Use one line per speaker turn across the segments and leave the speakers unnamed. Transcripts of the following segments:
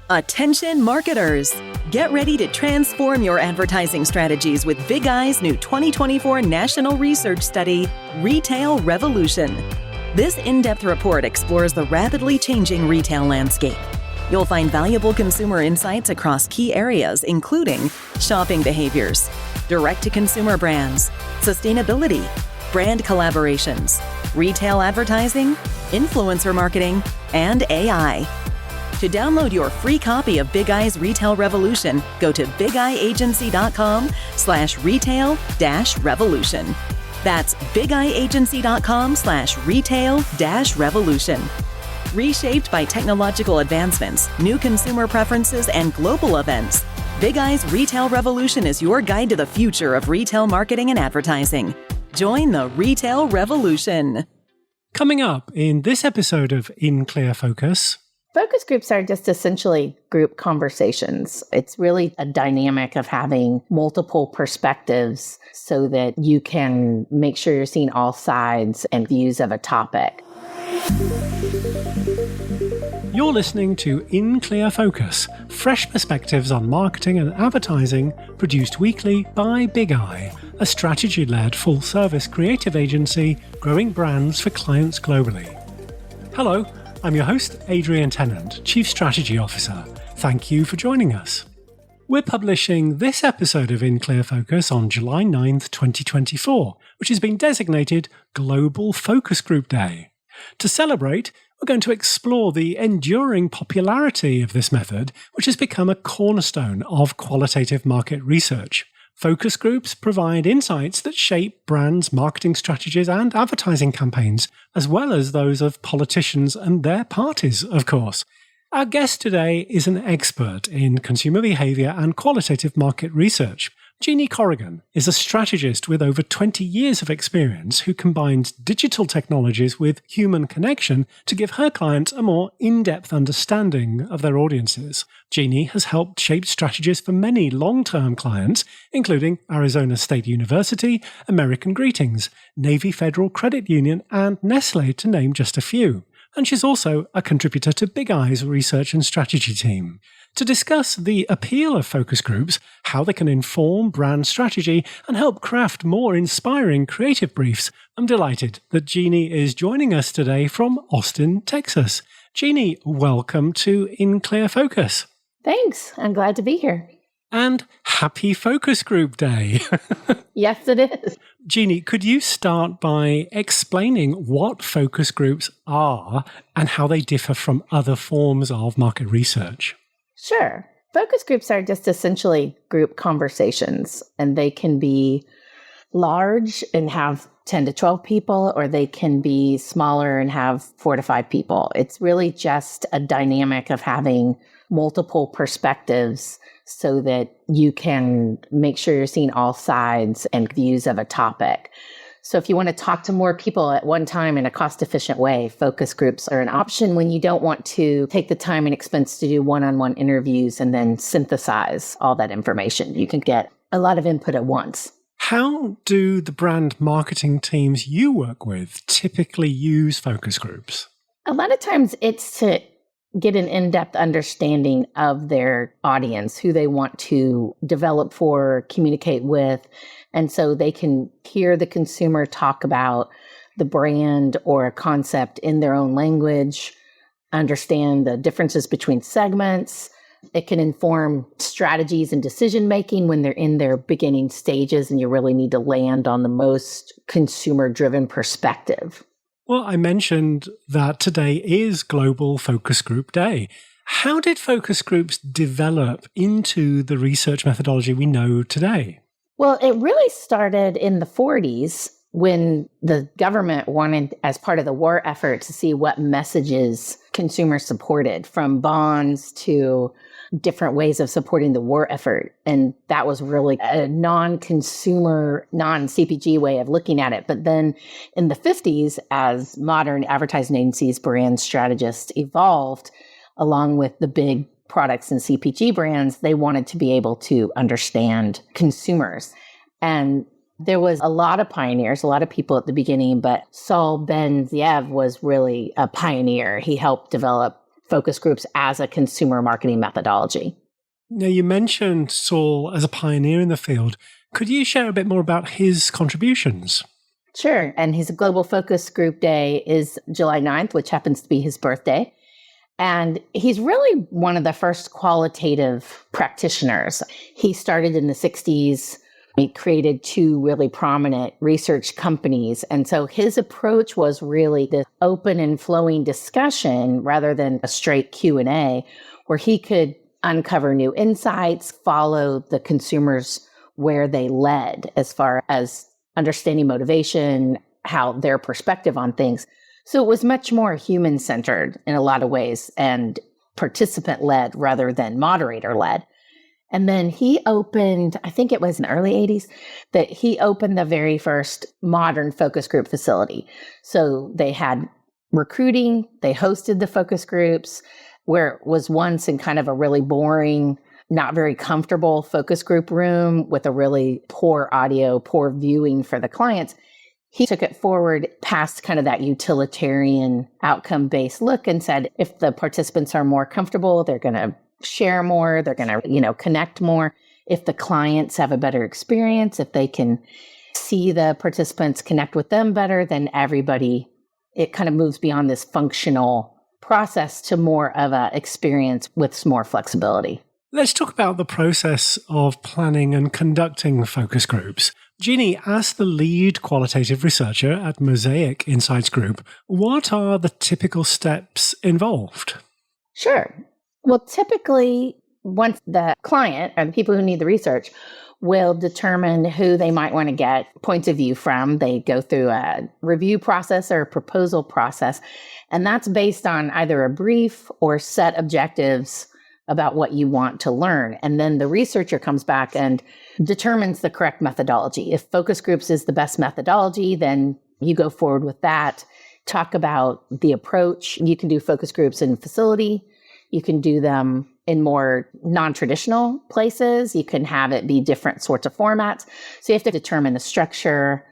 Attention marketers! Get ready to transform your advertising strategies with Big Eye's new 2024 national research study, Retail Revolution. This in-depth report explores the rapidly changing retail landscape. You'll find valuable consumer insights across key areas, including shopping behaviors, direct-to-consumer brands, sustainability, brand collaborations, retail advertising, influencer marketing, and AI. To download your free copy of Big Eye's Retail Revolution, go to bigeyeagency.com/retail-revolution. That's bigeyeagency.com/retail-revolution. Reshaped by technological advancements, new consumer preferences, and global events, Big Eye's Retail Revolution is your guide to the future of retail marketing and advertising. Join the Retail Revolution.
Coming up in this episode of In Clear Focus.
Focus groups are just essentially group conversations. It's really a dynamic of having multiple perspectives so that you can make sure you're seeing all sides and views of a topic.
You're listening to In Clear Focus, fresh perspectives on marketing and advertising, produced weekly by Big Eye, a strategy-led full-service creative agency growing brands for clients globally. Hello, I'm your host, Adrian Tennant, Chief Strategy Officer. Thank you for joining us. We're publishing this episode of In Clear Focus on July 9th, 2024, which has been designated Global Focus Group Day. To celebrate, we're going to explore the enduring popularity of this method, which has become a cornerstone of qualitative market research. Focus groups provide insights that shape brands' marketing strategies and advertising campaigns, as well as those of politicians and their parties, of course. Our guest today is an expert in consumer behavior and qualitative market research. Jeanne Corrigan is a strategist with over 20 years of experience who combines digital technologies with human connection to give her clients a more in-depth understanding of their audiences. Jeanne has helped shape strategies for many long-term clients, including Arizona State University, American Greetings, Navy Federal Credit Union, and Nestle, to name just a few. And she's also a contributor to Big Eye's research and strategy team. To discuss the appeal of focus groups, how they can inform brand strategy, and help craft more inspiring creative briefs, I'm delighted that Jeanne is joining us today from Austin, Texas. Jeanne, welcome to In Clear Focus.
Thanks. I'm glad to be here.
And happy Focus Group Day.
Yes, it is.
Jeanne, could you start by explaining what focus groups are and how they differ from other forms of market research?
Sure. Focus groups are just essentially group conversations, and they can be large and have 10 to 12 people, or they can be smaller and have 4 to 5 people. It's really just a dynamic of having multiple perspectives so that you can make sure you're seeing all sides and views of a topic. So if you want to talk to more people at one time in a cost-efficient way, focus groups are an option when you don't want to take the time and expense to do one-on-one interviews and then synthesize all that information. You can get a lot of input at once.
How do the brand marketing teams you work with typically use focus groups?
A lot of times it's to get an in-depth understanding of their audience, who they want to develop for, communicate with. And so they can hear the consumer talk about the brand or a concept in their own language, understand the differences between segments. It can inform strategies and decision-making when they're in their beginning stages and you really need to land on the most consumer-driven perspective.
Well, I mentioned that today is Global Focus Group Day. How did focus groups develop into the research methodology we know today?
Well, it really started in the 40s when the government wanted, as part of the war effort, to see what messages consumers supported, from bonds to different ways of supporting the war effort. And that was really a non-consumer, non-CPG way of looking at it. But then in the 50s, as modern advertising agencies, brand strategists evolved, along with the big products and CPG brands, they wanted to be able to understand consumers. And there was a lot of pioneers, a lot of people at the beginning, but Saul Ben-Zeev was really a pioneer. He helped develop focus groups as a consumer marketing methodology.
Now, you mentioned Saul as a pioneer in the field. Could you share a bit more about his contributions?
Sure. And his Global Focus Group Day is July 9th, which happens to be his birthday. And he's really one of the first qualitative practitioners. He started in the 60s. He created two really prominent research companies. And so his approach was really the open and flowing discussion rather than a straight Q&A, where he could uncover new insights, follow the consumers where they led as far as understanding motivation, how their perspective on things. So it was much more human-centered in a lot of ways and participant-led rather than moderator-led. And then he opened, I think it was in the early 80s, that he opened the very first modern focus group facility. So they had recruiting, they hosted the focus groups, where it was once in kind of a really boring, not very comfortable focus group room with a really poor audio, poor viewing for the clients. He took it forward past kind of that utilitarian outcome-based look and said, if the participants are more comfortable, they're going to share more, they're going to, connect more. If the clients have a better experience, if they can see the participants connect with them better, then everybody, it kind of moves beyond this functional process to more of an experience with more flexibility.
Let's talk about the process of planning and conducting focus groups. Jeanne, as the lead qualitative researcher at Mosaic Insights Group, what are the typical steps involved?
Sure. Well, typically, once the client and people who need the research will determine who they might want to get points of view from, they go through a review process or a proposal process. And that's based on either a brief or set objectives about what you want to learn. And then the researcher comes back and determines the correct methodology. If focus groups is the best methodology, then you go forward with that. Talk about the approach. You can do focus groups in facility. You can do them in more non-traditional places. You can have it be different sorts of formats. So you have to determine the structure,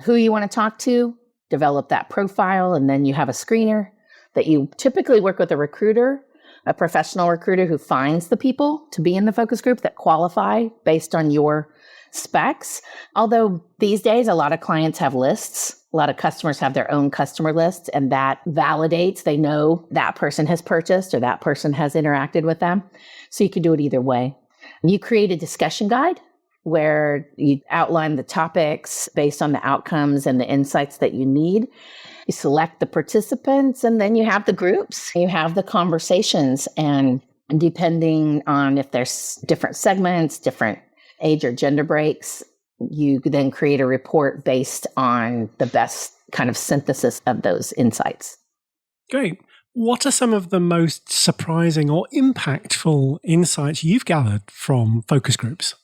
who you want to talk to, develop that profile, and then you have a screener that you typically work with a recruiter, a professional recruiter who finds the people to be in the focus group that qualify based on your specs. Although these days, a lot of clients have lists. A lot of customers have their own customer lists, and that validates they know that person has purchased or that person has interacted with them. So you can do it either way. You create a discussion guide where you outline the topics based on the outcomes and the insights that you need. You select the participants, and then you have the groups, you have the conversations, and depending on if there's different segments, different age or gender breaks, you then create a report based on the best kind of synthesis of those insights.
Great. What are some of the most surprising or impactful insights you've gathered from focus groups?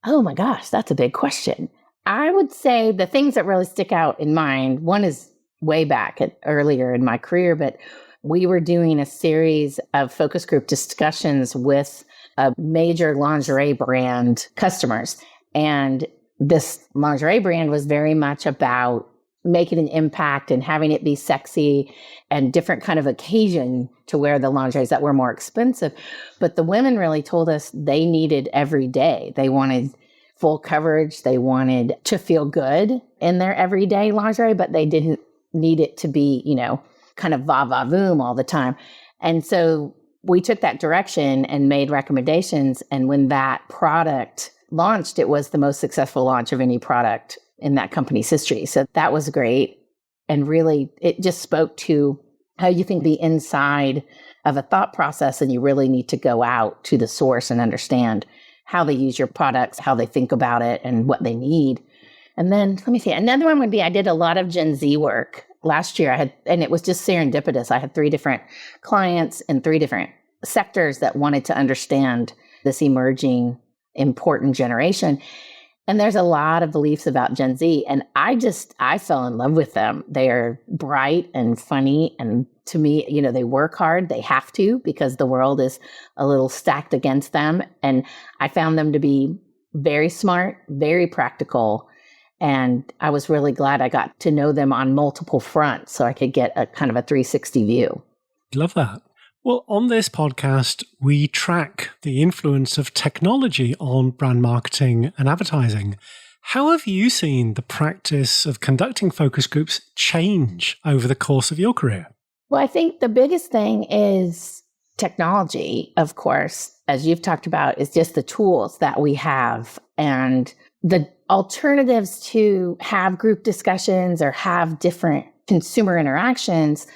Oh my gosh, that's a big question. I would say the things that really stick out in mind, one is way back earlier in my career, but we were doing a series of focus group discussions with a major lingerie brand customers. And this lingerie brand was very much about making an impact and having it be sexy and different kind of occasion to wear the lingeries that were more expensive. But the women really told us they needed every day. They wanted full coverage. They wanted to feel good in their everyday lingerie, but they didn't need it to be, kind of va-va-voom all the time. And so we took that direction and made recommendations. And when that product launched, it was the most successful launch of any product in that company's history. So that was great. And really, it just spoke to how you think the inside of a thought process, and you really need to go out to the source and understand how they use your products, how they think about it, and what they need. And then, let me see, another one would be, I did a lot of Gen Z work last year. And it was just serendipitous. I had 3 different clients in 3 different sectors that wanted to understand this emerging important generation. And there's a lot of beliefs about Gen Z. And I fell in love with them. They are bright and funny. And to me, they work hard. They have to, because the world is a little stacked against them. And I found them to be very smart, very practical. And I was really glad I got to know them on multiple fronts so I could get a kind of a 360 view.
Love that. Well, on this podcast, we track the influence of technology on brand marketing and advertising. How have you seen the practice of conducting focus groups change over the course of your career?
Well, I think the biggest thing is technology, of course, as you've talked about, is just the tools that we have and the alternatives to have group discussions or have different consumer interactions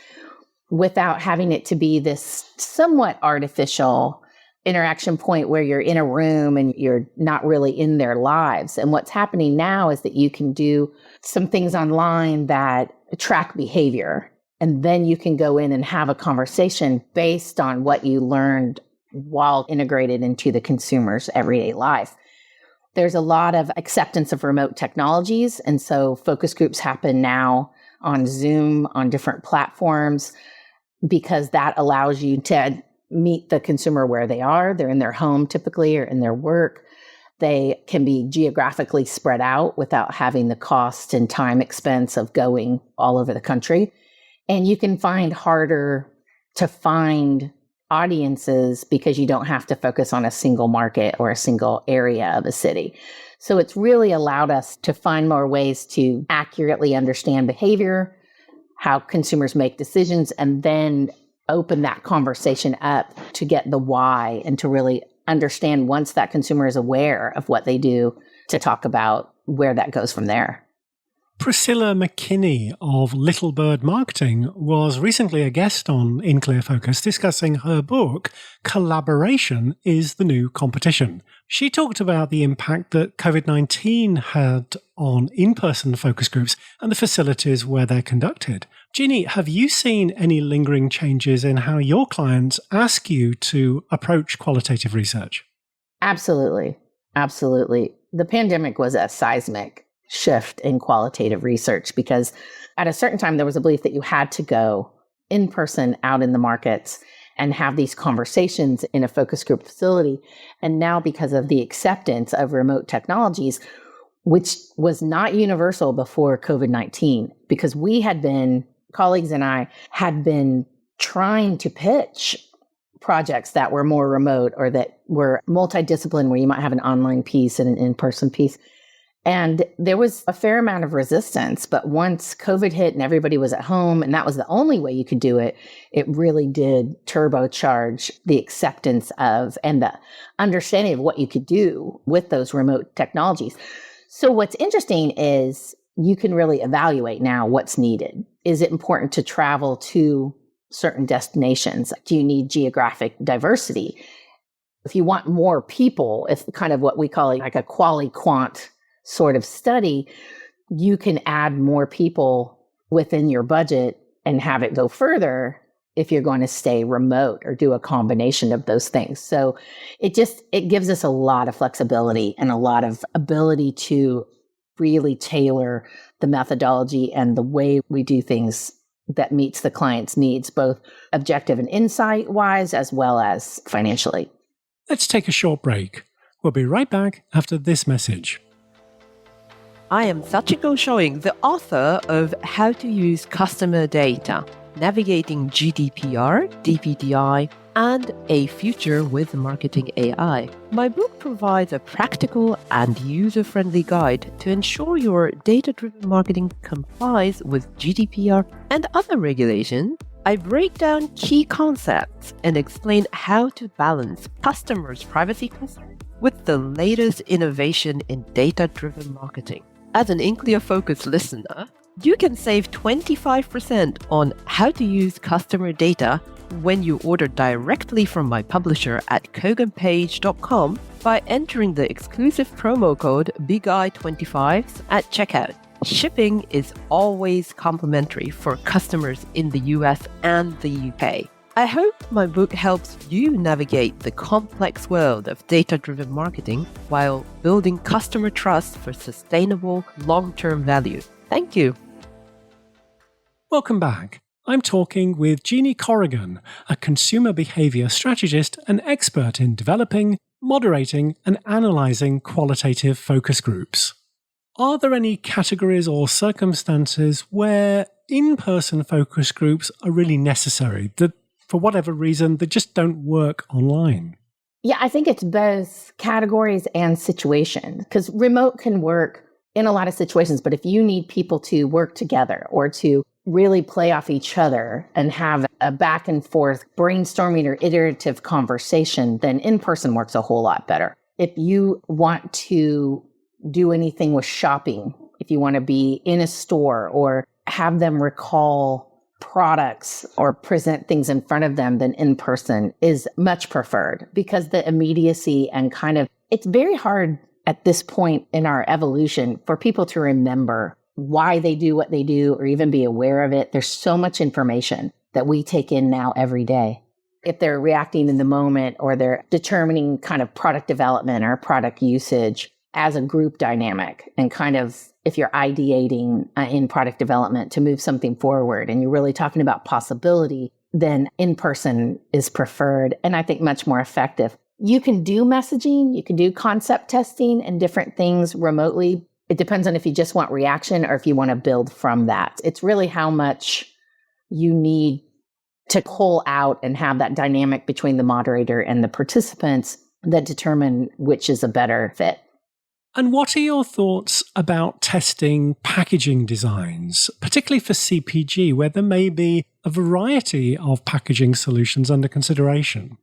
without having it to be this somewhat artificial interaction point where you're in a room and you're not really in their lives. And what's happening now is that you can do some things online that track behavior. And then you can go in and have a conversation based on what you learned while integrated into the consumer's everyday life. There's a lot of acceptance of remote technologies. And so focus groups happen now on Zoom, on different platforms, because that allows you to meet the consumer where they are. They're in their home typically or in their work. They can be geographically spread out without having the cost and time expense of going all over the country. And you can find harder to find audiences because you don't have to focus on a single market or a single area of a city. So it's really allowed us to find more ways to accurately understand behavior, how consumers make decisions, and then open that conversation up to get the why and to really understand once that consumer is aware of what they do to talk about where that goes from there.
Priscilla McKinney of Little Bird Marketing was recently a guest on In Clear Focus discussing her book, Collaboration is the New Competition. She talked about the impact that COVID-19 had on in-person focus groups and the facilities where they're conducted. Jeanne, have you seen any lingering changes in how your clients ask you to approach qualitative research?
Absolutely. Absolutely. The pandemic was a seismic shift in qualitative research because at a certain time, there was a belief that you had to go in person out in the markets and have these conversations in a focus group facility. And now because of the acceptance of remote technologies, which was not universal before COVID-19, because colleagues and I had been trying to pitch projects that were more remote or that were multidisciplinary, where you might have an online piece and an in-person piece. And there was a fair amount of resistance, but once COVID hit and everybody was at home and that was the only way you could do it, it really did turbocharge the acceptance of and the understanding of what you could do with those remote technologies. So what's interesting is you can really evaluate now what's needed. Is it important to travel to certain destinations? Do you need geographic diversity? If you want more people, it's kind of what we call like a quali-quant sort of study, you can add more people within your budget and have it go further if you're going to stay remote or do a combination of those things. So it gives us a lot of flexibility and a lot of ability to really tailor the methodology and the way we do things that meets the client's needs, both objective and insight wise, as well as financially.
Let's take a short break. We'll be right back after this message.
I am Sachiko Shoing, the author of How to Use Customer Data, Navigating GDPR, DPDI, and A Future with Marketing AI. My book provides a practical and user-friendly guide to ensure your data-driven marketing complies with GDPR and other regulations. I break down key concepts and explain how to balance customers' privacy concerns with the latest innovation in data-driven marketing. As an In Clear Focus listener, you can save 25% on how to use customer data when you order directly from my publisher at koganpage.com by entering the exclusive promo code BIGEYE25 at checkout. Shipping is always complimentary for customers in the US and the UK. I hope my book helps you navigate the complex world of data-driven marketing while building customer trust for sustainable long-term value. Thank you.
Welcome back. I'm talking with Jeanne Corrigan, a consumer behavior strategist and expert in developing, moderating, and analyzing qualitative focus groups. Are there any categories or circumstances where in-person focus groups are really necessary, that for whatever reason, they just don't work online?
Yeah, I think it's both categories and situation, because remote can work in a lot of situations. But if you need people to work together or to really play off each other and have a back and forth brainstorming or iterative conversation, then in-person works a whole lot better. If you want to do anything with shopping, if you want to be in a store or have them recall products or present things in front of them, then in person is much preferred, because the immediacy and it's very hard at this point in our evolution for people to remember why they do what they do or even be aware of it. There's so much information that we take in now every day. If they're reacting in the moment or they're determining product development or product usage as a group dynamic, and if you're ideating in product development to move something forward and you're really talking about possibility, then in-person is preferred and I think much more effective. You can do messaging, you can do concept testing and different things remotely. It depends on if you just want reaction or if you want to build from that. It's really how much you need to pull out and have that dynamic between the moderator and the participants that determine which is a better fit.
And what are your thoughts about testing packaging designs, particularly for CPG, where there may be a variety of packaging solutions under consideration?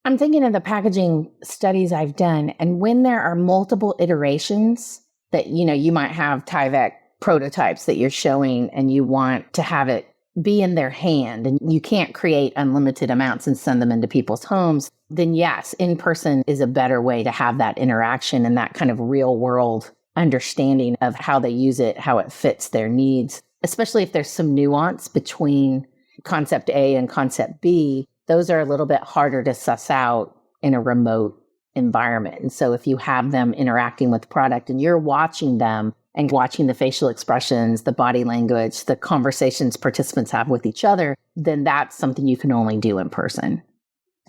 I'm thinking of the packaging studies I've done, and when there are multiple iterations that, you might have Tyvek prototypes that you're showing and you want to have it be in their hand and you can't create unlimited amounts and send them into people's homes, then yes, in person is a better way to have that interaction and that real world understanding of how they use it, how it fits their needs, especially if there's some nuance between concept A and concept B. Those are a little bit harder to suss out in a remote environment. And so if you have them interacting with product and you're watching them and watching the facial expressions, the body language, the conversations participants have with each other, then that's something you can only do in person.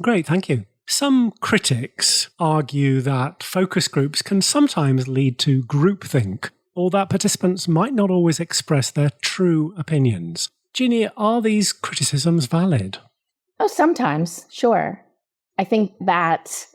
Great, thank you. Some critics argue that focus groups can sometimes lead to groupthink, or that participants might not always express their true opinions. Jeanne, are these criticisms valid?
Oh, sometimes, sure. I think that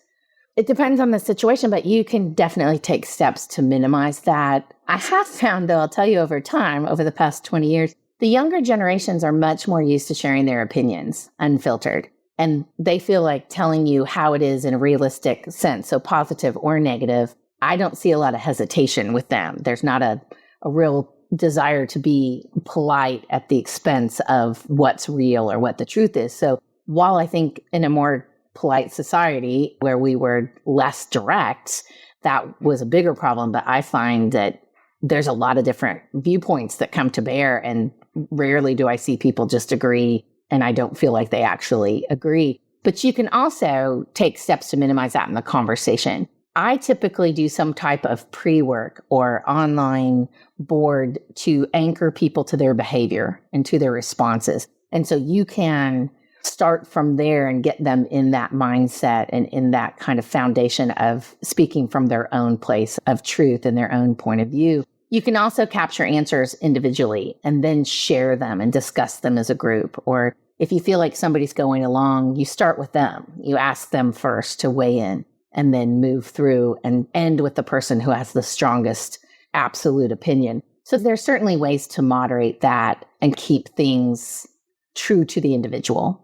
it depends on the situation, but you can definitely take steps to minimize that. I have found, though, I'll tell you over time, over the past 20 years, the younger generations are much more used to sharing their opinions unfiltered. And they feel like telling you how it is in a realistic sense, so positive or negative. I don't see a lot of hesitation with them. There's not a real desire to be polite at the expense of what's real or what the truth is. So while I think in a more polite society where we were less direct, that was a bigger problem. But I find that there's a lot of different viewpoints that come to bear, and rarely do I see people just agree, and I don't feel like they actually agree. But you can also take steps to minimize that in the conversation. I typically do some type of pre-work or online board to anchor people to their behavior and to their responses. And so you can start from there and get them in that mindset and in that foundation of speaking from their own place of truth and their own point of view. You can also capture answers individually and then share them and discuss them as a group. Or if you feel like somebody's going along, you start with them. You ask them first to weigh in and then move through and end with the person who has the strongest absolute opinion. So there's certainly ways to moderate that and keep things true to the individual.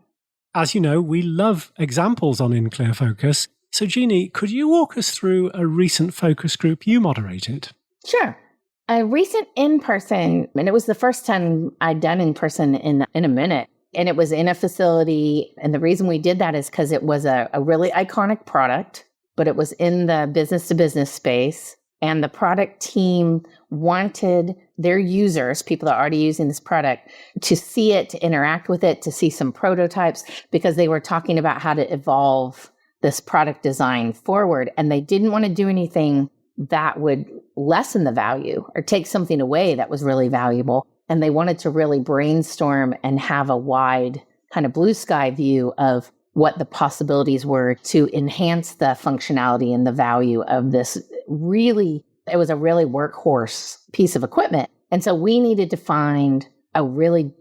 As you know, we love examples on In Clear Focus. So Jeanne, could you walk us through a recent focus group you moderated?
Sure. A recent in-person, and it was the first time I'd done in-person in a minute, and it was in a facility. And the reason we did that is because it was a really iconic product, but it was in the business-to-business space. And the product team wanted their users, people that are already using this product, to see it, to interact with it, to see some prototypes, because they were talking about how to evolve this product design forward. And they didn't want to do anything that would lessen the value or take something away that was really valuable. And they wanted to really brainstorm and have a wide blue sky view of what the possibilities were to enhance the functionality and the value of this it was a really workhorse piece of equipment. And so we needed to find a really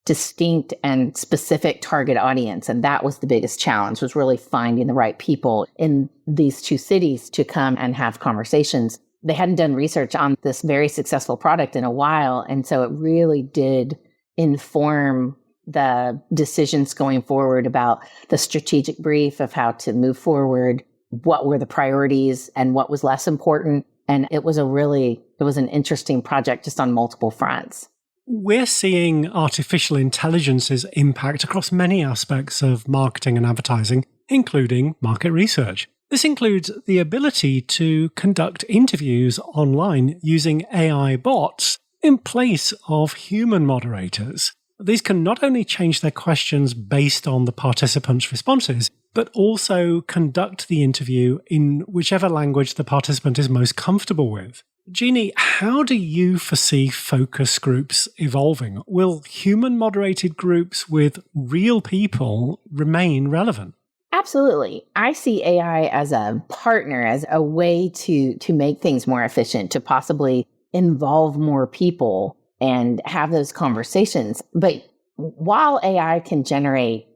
distinct and specific target audience. And that was the biggest challenge, was really finding the right people in these two cities to come and have conversations. They hadn't done research on this very successful product in a while. And so it really did inform the decisions going forward about the strategic brief of how to move forward, what were the priorities and what was less important. And it was an interesting project just on multiple fronts.
We're seeing artificial intelligence's impact across many aspects of marketing and advertising, including market research. This includes the ability to conduct interviews online using AI bots in place of human moderators. These can not only change their questions based on the participants' responses, but also conduct the interview in whichever language the participant is most comfortable with. Jeanne, how do you foresee focus groups evolving? Will human-moderated groups with real people remain relevant?
Absolutely. I see AI as a partner, as a way to make things more efficient, to possibly involve more people and have those conversations. But while AI can generate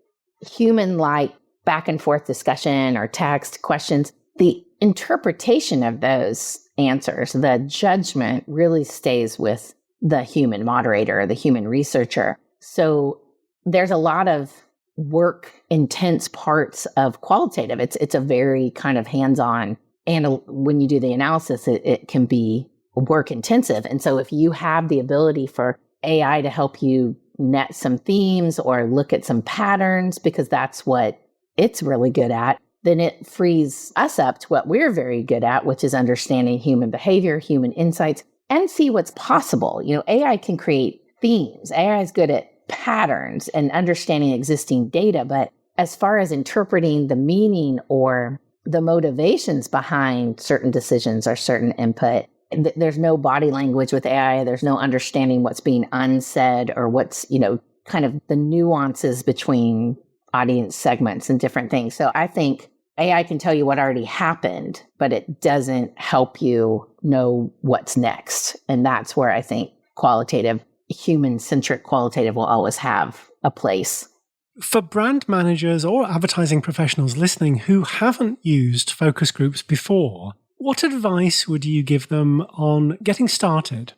human-like back and forth discussion or text questions, the interpretation of those answers, the judgment really stays with the human moderator, the human researcher. So there's a lot of work intense parts of qualitative. It's a very kind of hands-on, and when you do the analysis, it can be work intensive. And so if you have the ability for AI to help you net some themes or look at some patterns, because that's what it's really good at, then it frees us up to what we're very good at, which is understanding human behavior, human insights, and see what's possible. AI can create themes. AI is good at patterns and understanding existing data. But as far as interpreting the meaning or the motivations behind certain decisions or certain input, there's no body language with AI. There's no understanding what's being unsaid or what's, kind of the nuances between audience segments and different things. So I think AI can tell you what already happened, but it doesn't help you know what's next. And that's where I think qualitative, human-centric qualitative will always have a place.
For brand managers or advertising professionals listening who haven't used focus groups before, what advice would you give them on getting started?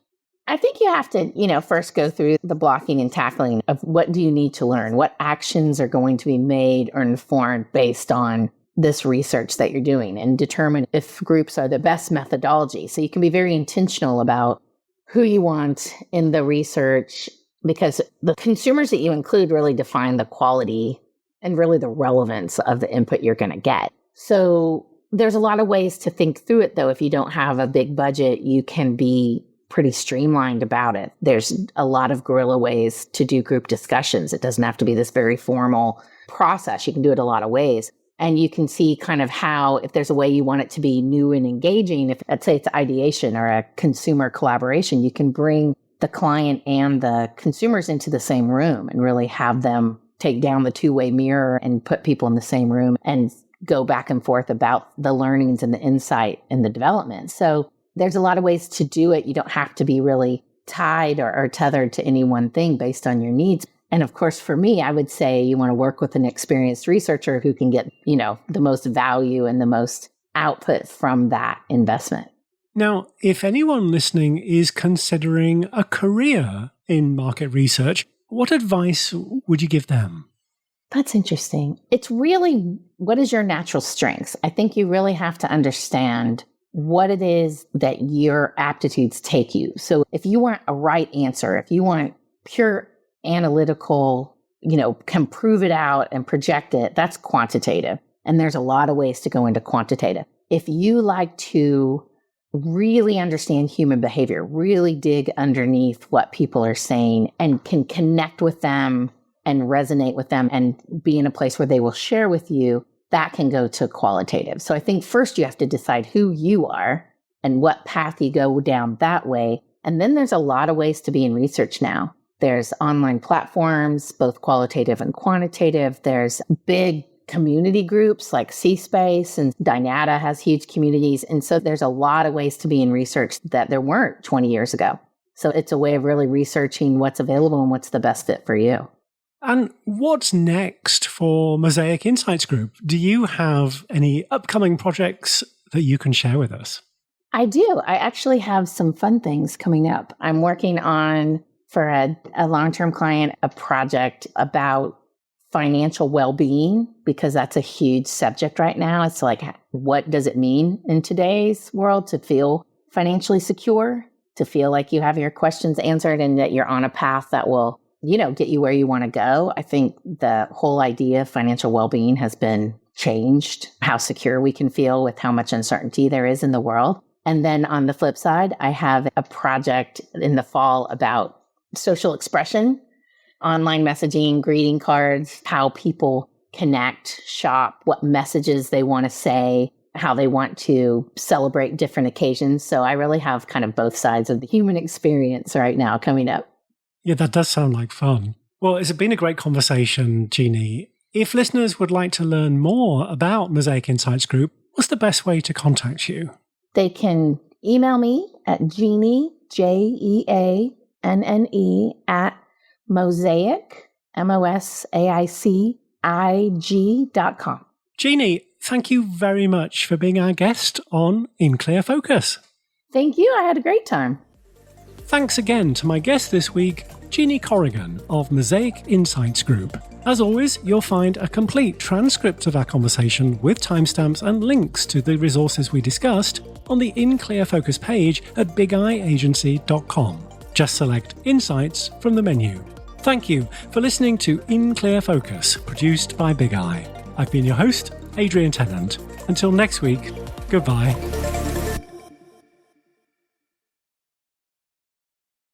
I think you have to, first go through the blocking and tackling of what do you need to learn? What actions are going to be made or informed based on this research that you're doing, and determine if groups are the best methodology. So you can be very intentional about who you want in the research, because the consumers that you include really define the quality and really the relevance of the input you're going to get. So there's a lot of ways to think through it, though. If you don't have a big budget, you can be pretty streamlined about it. There's a lot of guerrilla ways to do group discussions. It doesn't have to be this very formal process. You can do it a lot of ways. And you can see kind of how, if there's a way you want it to be new and engaging, if let's say it's ideation or a consumer collaboration, you can bring the client and the consumers into the same room and really have them take down the two-way mirror and put people in the same room and go back and forth about the learnings and the insight and the development. So there's a lot of ways to do it. You don't have to be really tied or tethered to any one thing based on your needs. And of course, for me, I would say you want to work with an experienced researcher who can get, the most value and the most output from that investment.
Now, if anyone listening is considering a career in market research, what advice would you give them?
That's interesting. It's really, what is your natural strengths? I think you really have to understand what it is that your aptitudes take you. So if you want a right answer, if you want pure analytical, can prove it out and project it, that's quantitative. And there's a lot of ways to go into quantitative. If you like to really understand human behavior, really dig underneath what people are saying and can connect with them and resonate with them and be in a place where they will share with you, that can go to qualitative. So I think first you have to decide who you are and what path you go down that way. And then there's a lot of ways to be in research now. There's online platforms, both qualitative and quantitative. There's big community groups like C-Space, and Dynata has huge communities. And so there's a lot of ways to be in research that there weren't 20 years ago. So it's a way of really researching what's available and what's the best fit for you.
And what's next for Mosaic Insights Group? Do you have any upcoming projects that you can share with us?
I do. I actually have some fun things coming up. I'm working on, for a long-term client, a project about financial well-being, because that's a huge subject right now. It's like, what does it mean in today's world to feel financially secure, to feel like you have your questions answered and that you're on a path that will, get you where you want to go? I think the whole idea of financial well-being has been changed, how secure we can feel with how much uncertainty there is in the world. And then on the flip side, I have a project in the fall about social expression, online messaging, greeting cards, how people connect, shop, what messages they want to say, how they want to celebrate different occasions. So I really have kind of both sides of the human experience right now coming up.
Yeah, that does sound like fun. Well, it's been a great conversation, Jeanne. If listeners would like to learn more about Mosaic Insights Group, what's the best way to contact you?
They can email me at Jeanne, Jeanne, at Mosaic, MOSAICIG.com.
Jeanne, thank you very much for being our guest on In Clear Focus.
Thank you. I had a great time.
Thanks again to my guest this week, Jeanne Corrigan of Mosaic Insights Group. As always, you'll find a complete transcript of our conversation with timestamps and links to the resources we discussed on the In Clear Focus page at bigeyeagency.com. Just select Insights from the menu. Thank you for listening to In Clear Focus, produced by Big Eye. I've been your host, Adrian Tennant. Until next week, goodbye.